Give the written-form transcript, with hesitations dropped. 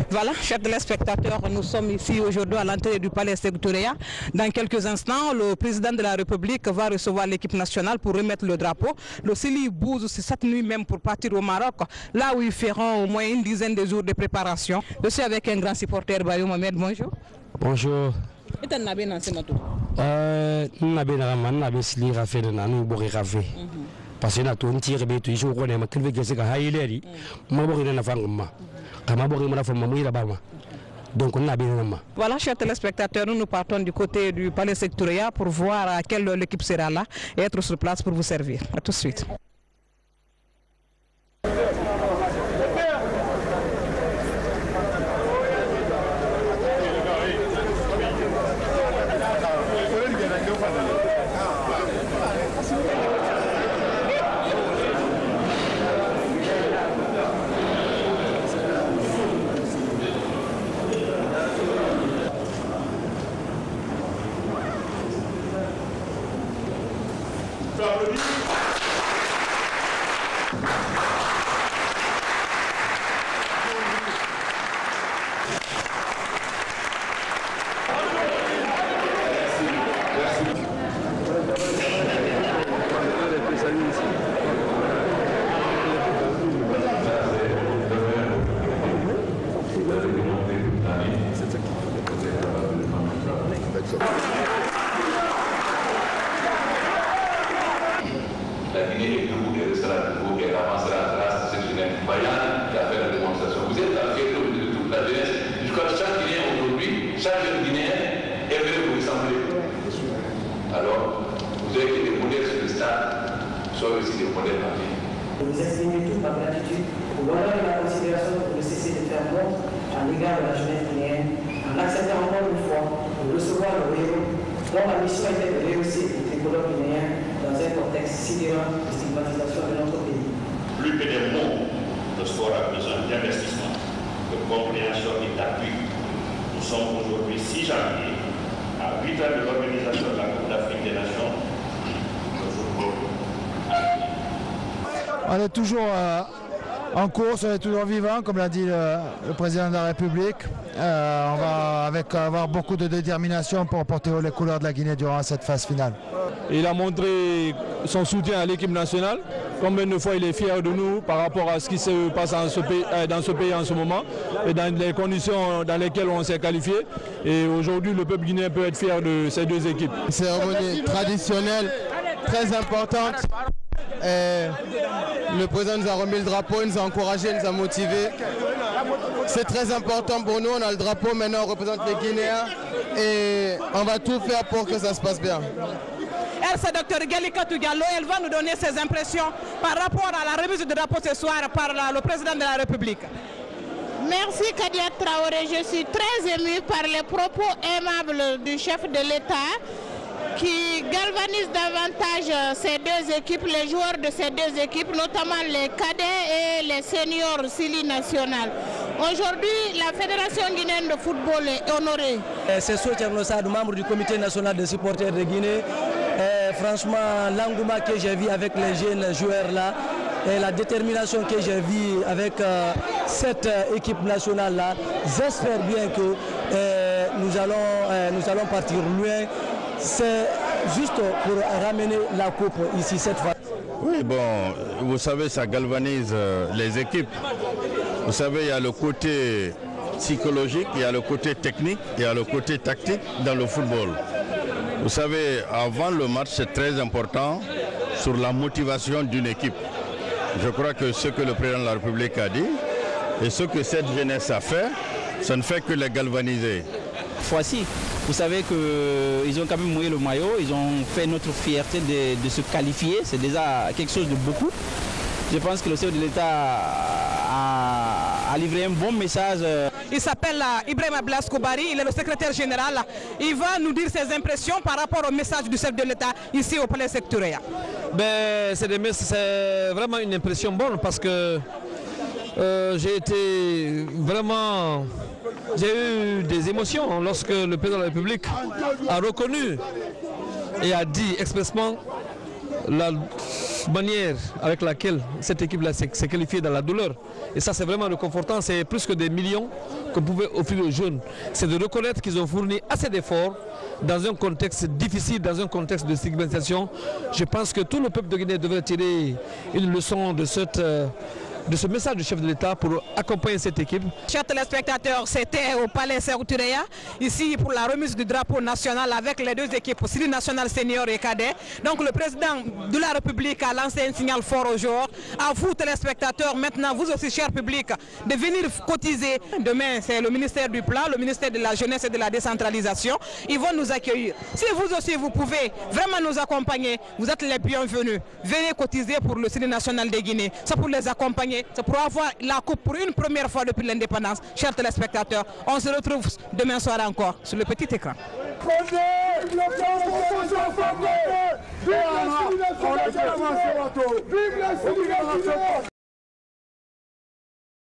Voilà, chers téléspectateurs, nous sommes ici aujourd'hui à l'entrée du palais sectoriel. Dans quelques instants, le président de la République va recevoir l'équipe nationale pour remettre le drapeau. Le Sili bouge cette nuit même pour partir au Maroc, là où ils feront au moins une dizaine de jours de préparation. Je suis avec un grand supporter, Bayou Mohamed, bonjour. Bonjour. Et tu as bien lancé ma tour? Parce que nous tirons des choses, nous avons des choses Voilà, chers téléspectateurs, nous partons du côté du palais sectoriel pour voir à quelle heure l'équipe sera là et être sur place pour vous servir. A tout de suite. La Guinée est debout et restera debout et avancera grâce à ce jeune Bayane qui a fait la démonstration. Vous êtes la fierté de toute la jeunesse. Jusqu'à chaque Guinéen aujourd'hui, chaque jeune Guinéen est venu vous ressembler. Alors, vous avez été des modèles sur le stade, soyez aussi des modèles en vie. Vous exprimez toute ma gratitude pour l'honneur et la considération que vous ne cessez de faire montre à l'égard de la jeunesse guinéenne, en acceptant encore une fois de recevoir le royaume dont la mission était de rehausser les tricolores guinéens dans un contexte sidérant de stigmatisation de notre pays. Plus que des mots, le sport a besoin d'investissement, de compréhension et d'appui. Nous sommes aujourd'hui 6 janvier, à 8 ans de l'organisation de la Coupe d'Afrique des Nations. Le football on est toujours en course, on est toujours vivant, comme l'a dit le président de la République. On va avoir beaucoup de détermination pour porter haut les couleurs de la Guinée durant cette phase finale. Il a montré son soutien à l'équipe nationale. Combien de fois il est fier de nous par rapport à ce qui se passe dans ce pays en ce moment et dans les conditions dans lesquelles on s'est qualifié. Et aujourd'hui, le peuple guinéen peut être fier de ces deux équipes. Une cérémonie traditionnelle très importante. Le président nous a remis le drapeau, il nous a encouragés, il nous a motivés. C'est très important pour nous, on a le drapeau, maintenant on représente les Guinéens et on va tout faire pour que ça se passe bien. Elle, c'est Dr Galika Tougallo, elle va nous donner ses impressions par rapport à la remise du drapeau ce soir par le président de la République. Merci Kadia Traoré, je suis très émue par les propos aimables du chef de l'État qui galvanise davantage ces deux équipes, les joueurs de ces deux équipes, notamment les cadets et les seniors Sili national. Aujourd'hui, la Fédération guinéenne de football est honorée. C'est Soutierno Sadou, membre du comité national des supporters de Guinée. Franchement, l'engouement que j'ai vu avec les jeunes joueurs là, et la détermination que j'ai vue avec cette équipe nationale là, j'espère bien que nous allons partir loin. C'est juste pour ramener la coupe ici cette fois. Oui, bon, vous savez, ça galvanise les équipes. Vous savez, il y a le côté psychologique, il y a le côté technique, il y a le côté tactique dans le football. Vous savez, avant le match, c'est très important sur la motivation d'une équipe. Je crois que ce que le président de la République a dit et ce que cette jeunesse a fait, ça ne fait que les galvaniser. Fois-ci, vous savez qu'ils ont quand même mouillé le maillot, ils ont fait notre fierté de se qualifier, c'est déjà quelque chose de beaucoup. Je pense que le chef de l'État a livré un bon message. Il s'appelle Ibrahim Ablas Koubari, il est le secrétaire général. Il va nous dire ses impressions par rapport au message du chef de l'État ici au palais sectoriel. C'est vraiment une impression bonne parce que j'ai été vraiment... J'ai eu des émotions lorsque le président de la République a reconnu et a dit expressément la manière avec laquelle cette équipe-là s'est qualifiée dans la douleur. Et ça, c'est vraiment réconfortant. C'est plus que des millions qu'on pouvait offrir aux jeunes. C'est de reconnaître qu'ils ont fourni assez d'efforts dans un contexte difficile, dans un contexte de stigmatisation. Je pense que tout le peuple de Guinée devrait tirer une leçon de ce message du chef de l'État pour accompagner cette équipe. Chers téléspectateurs, c'était au Palais Sékou Touré, ici pour la remise du drapeau national avec les deux équipes, Série nationale senior et cadet. Donc le président de la République a lancé un signal fort aux joueurs. À vous téléspectateurs, maintenant vous aussi cher public, de venir cotiser. Demain c'est le ministère du Plan, le ministère de la Jeunesse et de la Décentralisation. Ils vont nous accueillir. Si vous aussi vous pouvez vraiment nous accompagner, vous êtes les bienvenus. Venez cotiser pour le Série national de Guinée. C'est pour les accompagner. C'est pour avoir la coupe pour une première fois depuis l'indépendance. Chers téléspectateurs, on se retrouve demain soir encore sur le petit écran.